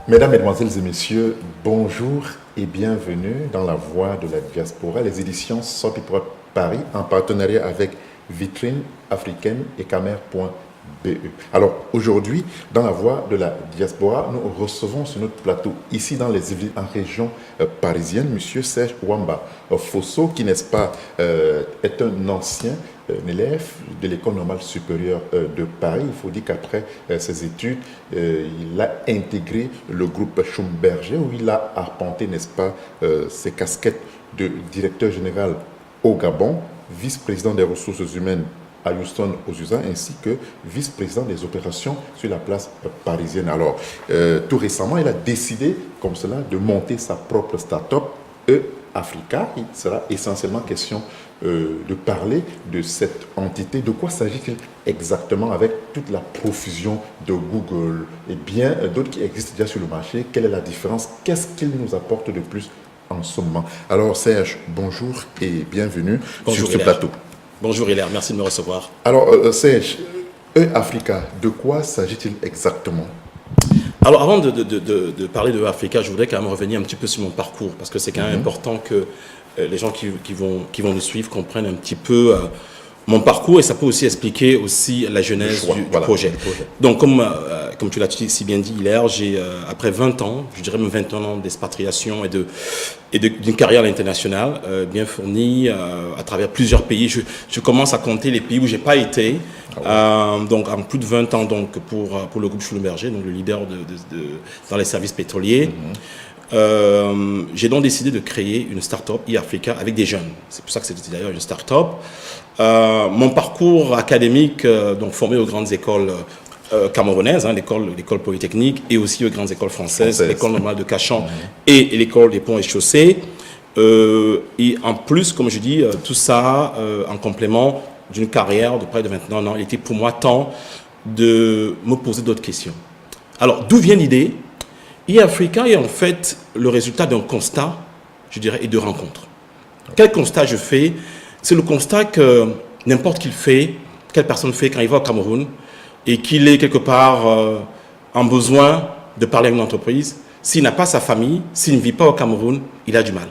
Mesdames, Mesdemoiselles et Messieurs, bonjour et bienvenue dans La Voix de la Diaspora, les éditions Sopiprod Paris en partenariat avec Vitrine Africaine et Camer.be. Alors aujourd'hui, dans La Voix de la Diaspora, nous recevons sur notre plateau, ici dans les Yvelines, en région parisienne, M. Serge Wamba Fosso, qui n'est-ce pas est un ancien élève de l'École normale supérieure de Paris. Il faut dire qu'après ses études, il a intégré le groupe Schlumberger où il a arpenté, n'est-ce pas, ses casquettes de directeur général au Gabon, vice-président des ressources humaines à Houston aux USA, ainsi que vice-président des opérations sur la place parisienne. Alors, tout récemment, il a décidé, comme cela, de monter sa propre start-up, Africa. Il sera essentiellement question de parler de cette entité. De quoi s'agit-il exactement avec toute la profusion de Google et bien d'autres qui existent déjà sur le marché? Quelle est la différence? Qu'est-ce qu'il nous apporte de plus en ce moment? Alors Serge, bonjour et bienvenue sur ce plateau. Bonjour Hilaire, merci de me recevoir. Alors Serge, Africa, de quoi s'agit-il exactement? Alors avant de parler de Africa, je voudrais quand même revenir un petit peu sur mon parcours parce que c'est quand même important que les gens qui vont nous suivre comprennent un petit peu mon parcours et ça peut aussi expliquer aussi la genèse du projet. Donc comme tu l'as si bien dit Hilaire, j'ai après 20 ans, je dirais même 21 ans d'expatriation et d'une carrière internationale bien fournie à travers plusieurs pays. Je commence à compter les pays où j'ai pas été. Donc en plus de 20 ans donc pour le groupe Schlumberger, donc le leader dans les services pétroliers. J'ai donc décidé de créer une start-up e-Africa avec des jeunes. C'est pour ça que c'était d'ailleurs une start-up. Mon parcours académique, donc formé aux grandes écoles camerounaises, l'école polytechnique et aussi aux grandes écoles françaises, l'école normale de Cachan et l'école des ponts et chaussées. Et en plus, comme je dis, tout ça en complément d'une carrière de près de 21 ans. Il était pour moi temps de me poser d'autres questions. Alors, d'où vient l'idée? e-Africa est en fait le résultat d'un constat, je dirais, et de rencontres. Quel constat je fais? C'est le constat que n'importe qui fait, quelle personne fait quand il va au Cameroun et qu'il est quelque part en besoin de parler à une entreprise, s'il n'a pas sa famille, s'il ne vit pas au Cameroun, il a du mal.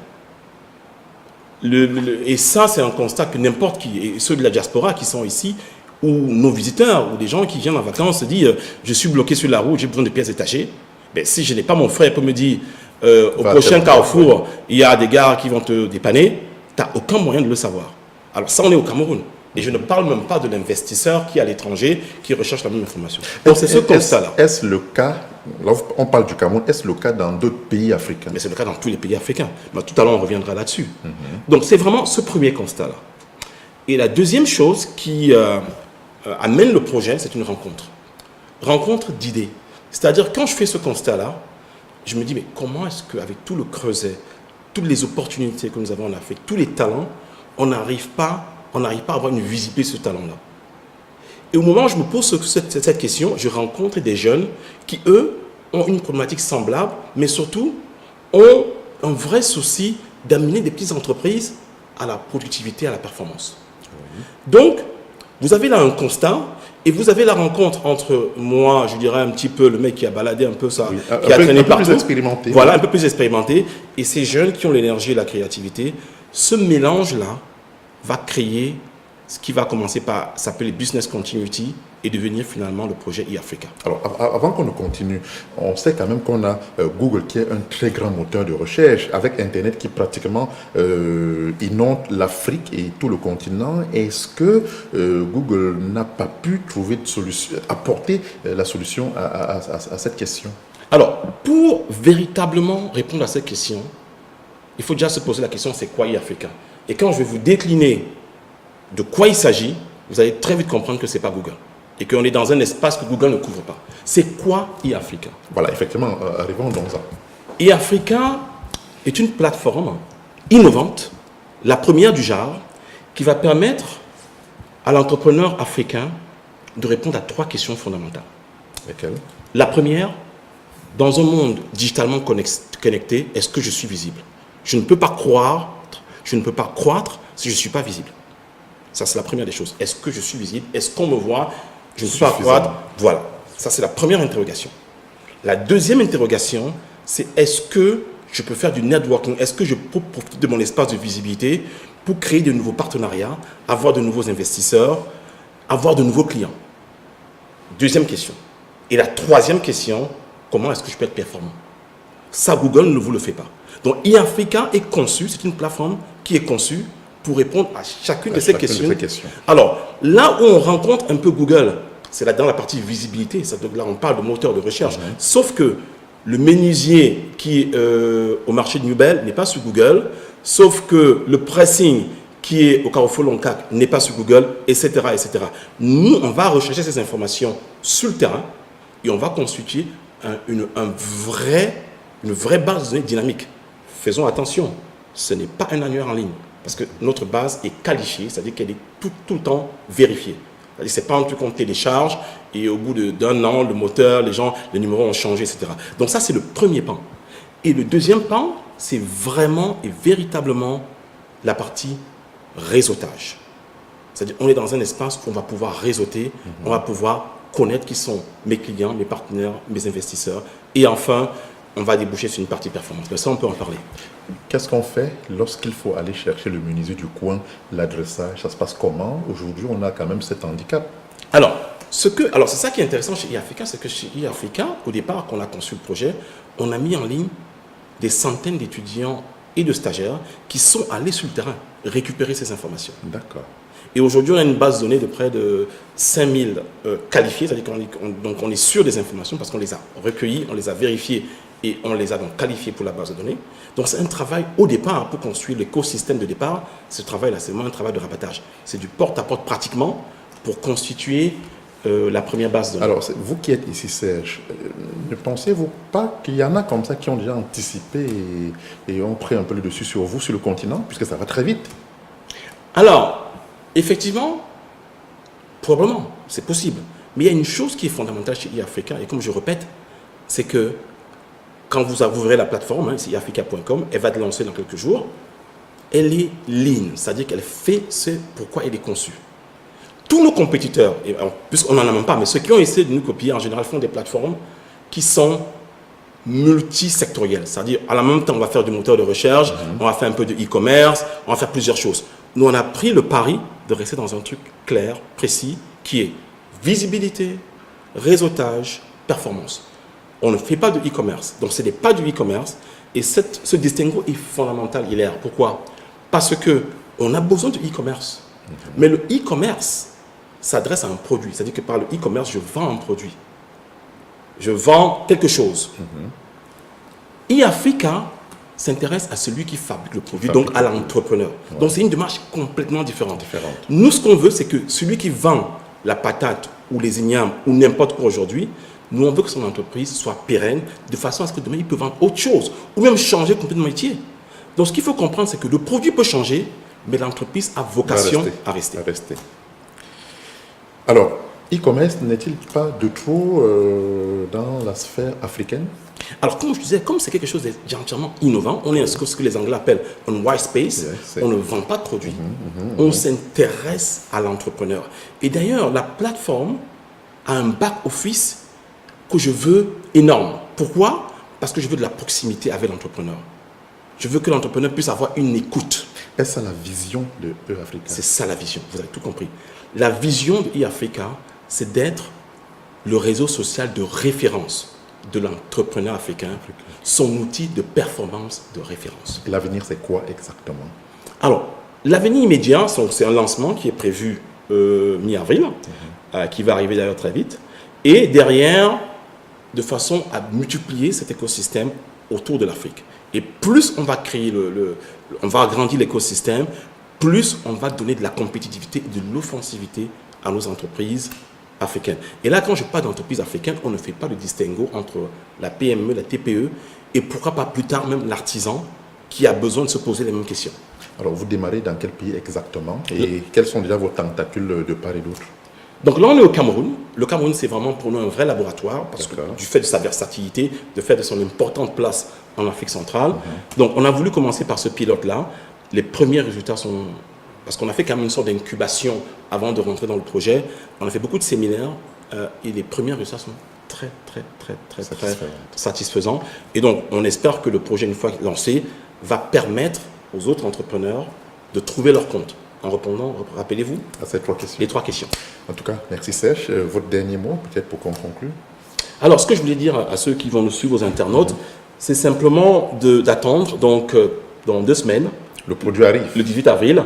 Et ça, c'est un constat que n'importe qui, et ceux de la diaspora qui sont ici, ou nos visiteurs, ou des gens qui viennent en vacances, se disent je suis bloqué sur la route, j'ai besoin de pièces détachées. Ben, si je n'ai pas mon frère, il peut me dire au prochain carrefour, il y a des gars qui vont te dépanner, tu n'as aucun moyen de le savoir. Alors ça, on est au Cameroun. Et je ne parle même pas de l'investisseur qui est à l'étranger, qui recherche la même information. Donc c'est ce constat-là. Est-ce le cas, là on parle du Cameroun, est-ce le cas dans d'autres pays africains? Mais c'est le cas dans tous les pays africains. Mais tout à l'heure, on reviendra là-dessus. Donc c'est vraiment ce premier constat-là. Et la deuxième chose qui amène le projet, c'est une rencontre. Rencontre d'idées. C'est-à-dire, quand je fais ce constat-là, je me dis, mais comment est-ce qu'avec tout le creuset, toutes les opportunités que nous avons en Afrique, tous les talents, on n'arrive pas à avoir une visibilité sur ce talent-là? Et au moment où je me pose cette question, je rencontre des jeunes qui, eux, ont une problématique semblable, mais surtout ont un vrai souci d'amener des petites entreprises à la productivité, à la performance. Donc, vous avez là un constat. Et vous avez la rencontre entre moi, je dirais un petit peu le mec qui a baladé un peu ça, qui a traîné partout. Un peu plus expérimenté. Voilà, un peu plus expérimenté. Et ces jeunes qui ont l'énergie et la créativité, ce mélange-là va créer ce qui va commencer par s'appeler Business Continuity et devenir finalement le projet e-Africa. Alors, avant qu'on ne continue, on sait quand même qu'on a Google qui est un très grand moteur de recherche, avec Internet qui pratiquement inonde l'Afrique et tout le continent. Est-ce que Google n'a pas pu trouver de solution, apporter la solution à cette question? Alors, pour véritablement répondre à cette question, il faut déjà se poser la question, c'est quoi e-Africa? Et quand je vais vous décliner de quoi il s'agit, vous allez très vite comprendre que ce n'est pas Google. Et qu'on est dans un espace que Google ne couvre pas. C'est quoi e-Africa? Voilà, effectivement, arrivons dans ça. e-Africa est une plateforme innovante, la première du genre, qui va permettre à l'entrepreneur africain de répondre à 3 questions fondamentales. Lesquelles? La première, dans un monde digitalement connecté, est-ce que je suis visible? Je ne peux pas croître si je ne suis pas visible. Ça, c'est la première des choses. Est-ce que je suis visible? Est-ce qu'on me voit? Je ne peux pas croître. Voilà. Ça, c'est la première interrogation. La deuxième interrogation, c'est est-ce que je peux faire du networking? Est-ce que je peux profiter de mon espace de visibilité pour créer de nouveaux partenariats, avoir de nouveaux investisseurs, avoir de nouveaux clients? Deuxième question. Et la troisième question, comment est-ce que je peux être performant? Ça, Google ne vous le fait pas. Donc, eAfrica est conçu, c'est une plateforme qui est conçue pour répondre à chacune de ces questions. Alors, là où on rencontre un peu Google, c'est là dans la partie visibilité. Là, on parle de moteur de recherche. Sauf que le menuisier qui est au marché de Newbel n'est pas sur Google. Sauf que le pressing qui est au Carrefour Loncac n'est pas sur Google, etc., etc. Nous, on va rechercher ces informations sur le terrain et on va constituer une vraie base de données dynamique. Faisons attention, ce n'est pas un annuaire en ligne, parce que notre base est qualifiée, c'est-à-dire qu'elle est tout le temps vérifiée. C'est-à-dire que ce n'est pas un truc qu'on télécharge et au bout d'un an, le moteur, les numéros ont changé, etc. Donc ça, c'est le premier pan. Et le deuxième pan, c'est vraiment et véritablement la partie réseautage. C'est-à-dire qu'on est dans un espace où on va pouvoir réseauter, on va pouvoir connaître qui sont mes clients, mes partenaires, mes investisseurs. Et enfin, on va déboucher sur une partie performance. Mais ça, on peut en parler. Qu'est-ce qu'on fait lorsqu'il faut aller chercher le menuisier du coin, l'adressage? Ça se passe comment? Aujourd'hui, on a quand même cet handicap. Alors, c'est ça qui est intéressant chez eAfrica, c'est que chez eAfrica, au départ, quand on a conçu le projet, on a mis en ligne des centaines d'étudiants et de stagiaires qui sont allés sur le terrain récupérer ces informations. D'accord. Et aujourd'hui, on a une base de données de près de 5000 qualifiés, c'est-à-dire qu'on est sûr des informations parce qu'on les a recueillies, on les a vérifiées et on les a donc qualifiés pour la base de données. Donc c'est un travail au départ pour construire l'écosystème de départ. Ce travail-là, c'est vraiment un travail de rabattage. C'est du porte-à-porte pratiquement pour constituer la première base de données. Alors, vous qui êtes ici, Serge, ne pensez-vous pas qu'il y en a comme ça qui ont déjà anticipé et ont pris un peu le dessus sur vous, sur le continent, puisque ça va très vite? Alors, effectivement, probablement, c'est possible. Mais il y a une chose qui est fondamentale chez eAfrica, et comme je répète, c'est que quand vous ouvrirez la plateforme, c'est eAfrica.com, elle va être lancée dans quelques jours, elle est lean, c'est-à-dire qu'elle fait ce pourquoi elle est conçue. Tous nos compétiteurs, puisqu'on n'en a même pas, mais ceux qui ont essayé de nous copier, en général, font des plateformes qui sont multisectorielles. C'est-à-dire, à la même temps, on va faire du moteur de recherche, on va faire un peu de e-commerce, on va faire plusieurs choses. Nous, on a pris le pari de rester dans un truc clair, précis, qui est visibilité, réseautage, performance. On ne fait pas de e-commerce. Donc, ce n'est pas du e-commerce. Et ce distinguo est fondamental, Hilaire. Pourquoi? Parce qu'on a besoin de e-commerce. Mais le e-commerce s'adresse à un produit. C'est-à-dire que par le e-commerce, je vends un produit. Je vends quelque chose. eAfrica s'intéresse à celui qui fabrique le produit, donc à l'entrepreneur. Ouais. Donc c'est une démarche complètement différente. Nous, ce qu'on veut, c'est que celui qui vend la patate ou les ignames ou n'importe quoi aujourd'hui, nous, on veut que son entreprise soit pérenne de façon à ce que demain, il peut vendre autre chose ou même changer complètement de métier. Donc ce qu'il faut comprendre, c'est que le produit peut changer, mais l'entreprise a vocation à rester. Alors, e-commerce n'est-il pas de trop dans la sphère africaine? Alors, comme je disais, comme c'est quelque chose d'entièrement innovant, on est ce que les Anglais appellent un white space, on ne vend pas de produits, on s'intéresse à l'entrepreneur. Et d'ailleurs, la plateforme a un back-office que je veux énorme. Pourquoi? Parce que je veux de la proximité avec l'entrepreneur. Je veux que l'entrepreneur puisse avoir une écoute. Est-ce ça la vision de eAfrica? C'est ça la vision, vous avez tout compris. La vision de eAfrica, c'est d'être le réseau social de référence de l'entrepreneur africain, son outil de performance de référence. Et l'avenir, c'est quoi exactement? Alors, l'avenir immédiat, c'est un lancement qui est prévu mi-avril, qui va arriver d'ailleurs très vite. Et derrière, de façon à multiplier cet écosystème autour de l'Afrique. Et plus on va créer on va agrandir l'écosystème, plus on va donner de la compétitivité et de l'offensivité à nos entreprises africaines. Et là, quand je parle d'entreprise africaine, on ne fait pas de distinguo entre la PME, la TPE et pourquoi pas plus tard même l'artisan qui a besoin de se poser les mêmes questions. Alors, vous démarrez dans quel pays exactement et quels sont déjà vos tentacules de part et d'autre? Donc là, on est au Cameroun. Le Cameroun, c'est vraiment pour nous un vrai laboratoire parce que du fait de sa versatilité, du fait de son importante place en Afrique centrale. Donc, on a voulu commencer par ce pilote-là. Les premiers résultats sont... Parce qu'on a fait quand même une sorte d'incubation avant de rentrer dans le projet. On a fait beaucoup de séminaires et les premiers résultats sont très satisfaisant. Et donc, on espère que le projet, une fois lancé, va permettre aux autres entrepreneurs de trouver leur compte. En répondant, rappelez-vous, à ces 3 questions. les 3 questions. En tout cas, merci Serge. Votre dernier mot, peut-être pour qu'on conclue. Alors, ce que je voulais dire à ceux qui vont nous suivre, aux internautes, c'est simplement d'attendre, donc, dans 2 semaines, le produit arrive. Le 18 avril,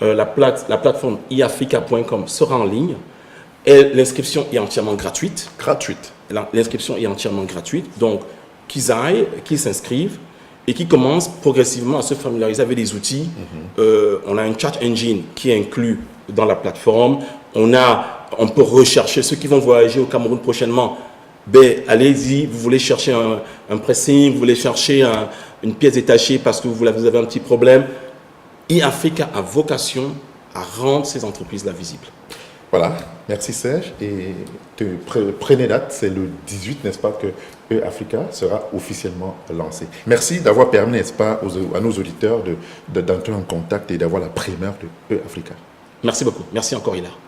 la plateforme iafrica.com sera en ligne et l'inscription est entièrement gratuite. L'inscription est entièrement gratuite, donc qu'ils aillent, qu'ils s'inscrivent et qu'ils commencent progressivement à se familiariser avec les outils. On a un chat engine qui est inclus dans la plateforme. On peut rechercher ceux qui vont voyager au Cameroun prochainement. Ben, allez-y, vous voulez chercher un pressing, vous voulez chercher une pièce détachée parce que vous avez un petit problème. iAfrica a vocation à rendre ces entreprises-là visibles. Voilà, merci Serge. Et prenez date, c'est le 18, n'est-ce pas, que iAfrica sera officiellement lancé. Merci d'avoir permis, n'est-ce pas, à nos auditeurs d'entrer en contact et d'avoir la primeur de iAfrica. Merci beaucoup. Merci encore, Hilaire.